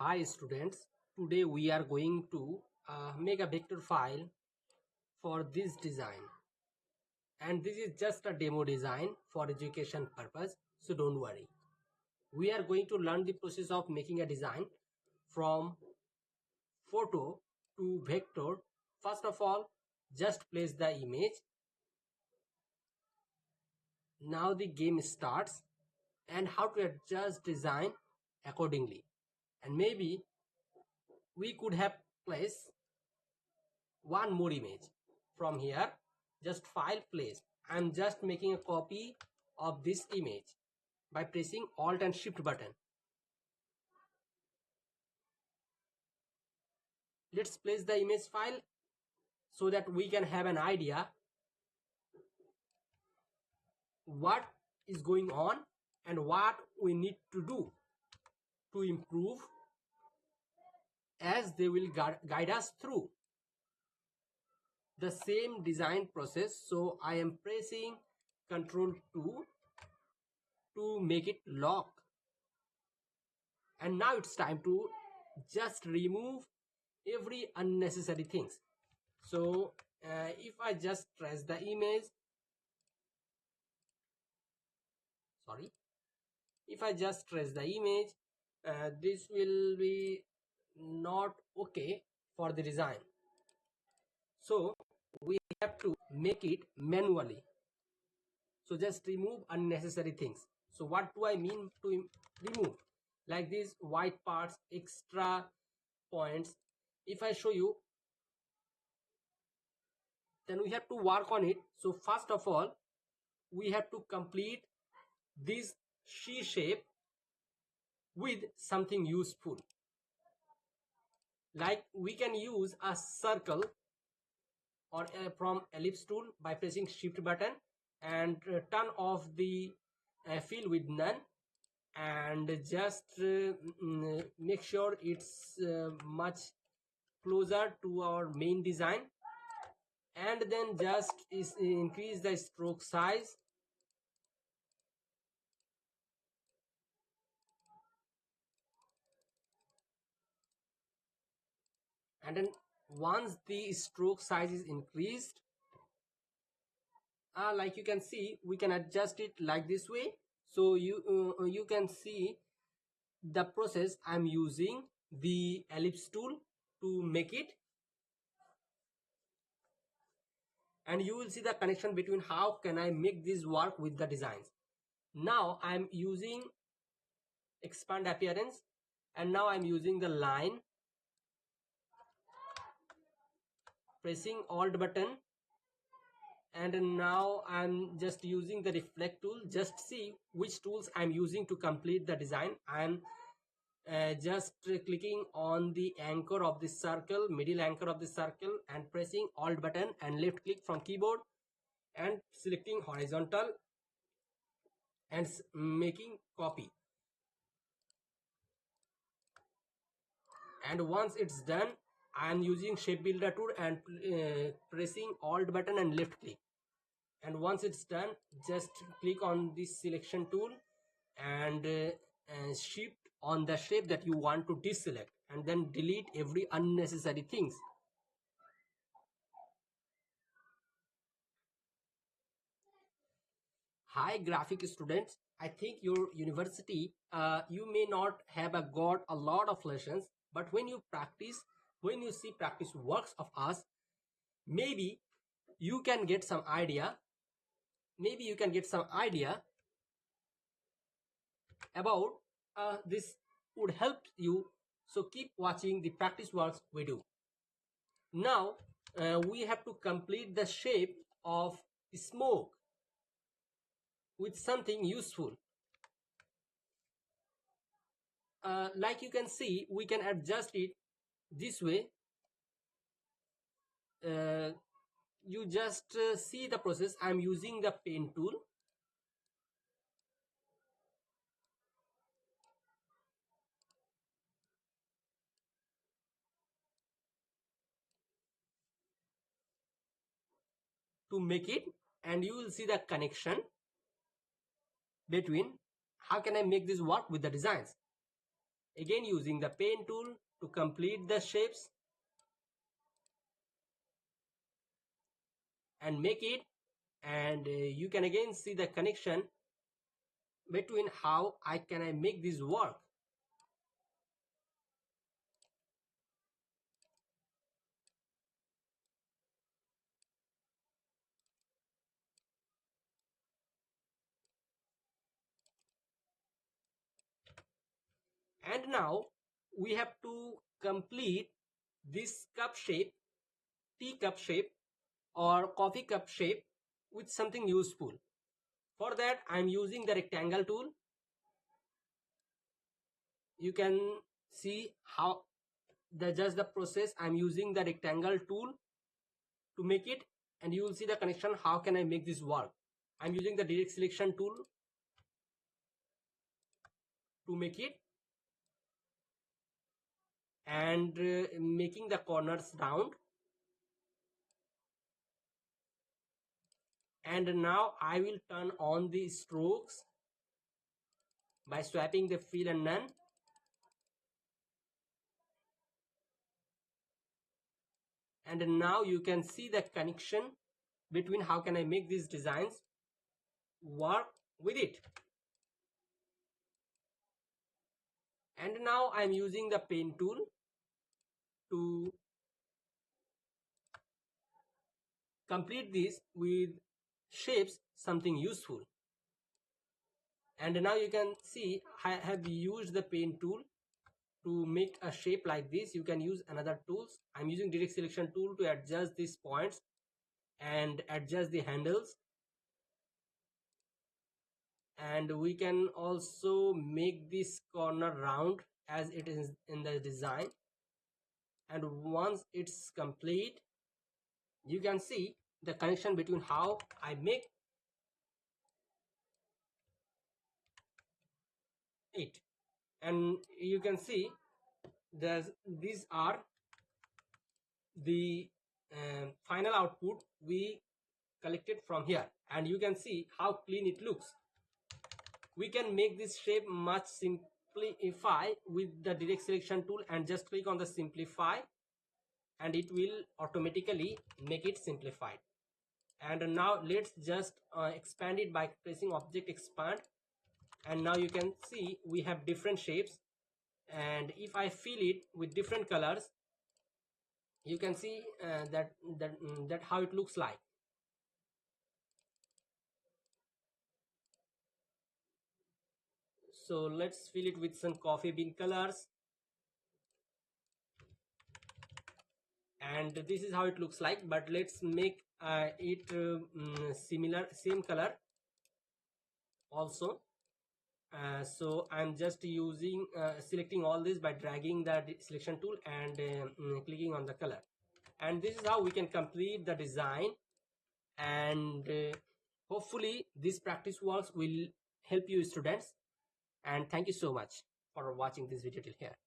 Hi students, today we are going to make a vector file for this design, and this is just a demo design for education purpose, so don't worry. We are going to learn the process of making a design from photo to vector. First of all, just place the image. Now the game starts, and how to adjust design accordingly. And maybe we could have placed one more image from here. Just file place. I'm just making a copy of this image by pressing alt and shift button. Let's place the image file so that we can have an idea what is going on and what we need to do to improve, as they will guide us through the same design process. So I am pressing Ctrl 2 to make it lock, and now it's time to just remove every unnecessary things. So if I just trace the image, sorry, if I just trace the image, this will be not okay for the design, so we have to make it manually. So just remove unnecessary things. So what do I mean to remove? Like these white parts, extra points, if I show you, then we have to work on it. So first of all, we have to complete this C shape with something useful. Like we can use a circle or from ellipse tool by pressing shift button and turn off the fill with none, and just make sure it's much closer to our main design, and then just increase the stroke size. And then once the stroke size is increased, like you can see, we can adjust it like this way. So you can see the process. I'm using the ellipse tool to make it, and you will see the connection between how can I make this work with the designs. Now I'm using expand appearance, and now I'm using the line, pressing alt button, and now I'm just using the reflect tool. Just see which tools I'm using to complete the design. I'm just clicking on the anchor of this circle, middle anchor of the circle, and pressing alt button and left click from keyboard and selecting horizontal and making copy. And once it's done, I am using shape builder tool and pressing alt button and left click. And once it's done, just click on this selection tool and shift on the shape that you want to deselect, and then delete every unnecessary things. Hi graphic students, I think your university, you may not have got a lot of lessons, but when you practice, when you see practice works of us, maybe you can get some idea, maybe you can get some idea about this would help you. So keep watching the practice works we do. Now we have to complete the shape of smoke with something useful. Like you can see, we can adjust it this way. You just see the process. I'm using the pen tool, to make it, and you will see the connection between how can I make this work with the designs. again using the pen tool to complete the shapes and make it. And you can again see the connection between how I make this work. And now we have to complete this cup shape, tea cup shape or coffee cup shape with something useful. For that I'm using the rectangle tool. You can see how just the process. I'm using the rectangle tool to make it, and you will see the connection. How can I make this work? I'm using the direct selection tool to make it, and making the corners round. And now I will turn on the strokes by swapping the fill and none. And now you can see the connection between how can I make these designs work with it. And now I'm using the pen tool to complete this with shapes something useful. And now you can see I have used the pen tool to make a shape like this. You can use another tools. I'm using direct selection tool to adjust these points and adjust the handles. And we can also make this corner round as it is in the design. And once it's complete, you can see the connection between how I make it. And you can see these are the final output we collected from here, and you can see how clean it looks. We can make this shape much simplify with the direct selection tool, and just click on the simplify and it will automatically make it simplified. And now let's just expand it by pressing object expand. And now you can see we have different shapes, and if I fill it with different colors, you can see that how it looks like. So let's fill it with some coffee bean colors, and this is how it looks like. But let's make it same color also. So I'm just using selecting all this by dragging the selection tool and clicking on the color. And this is how we can complete the design. And hopefully this practice works will help you students. And thank you so much for watching this video till here.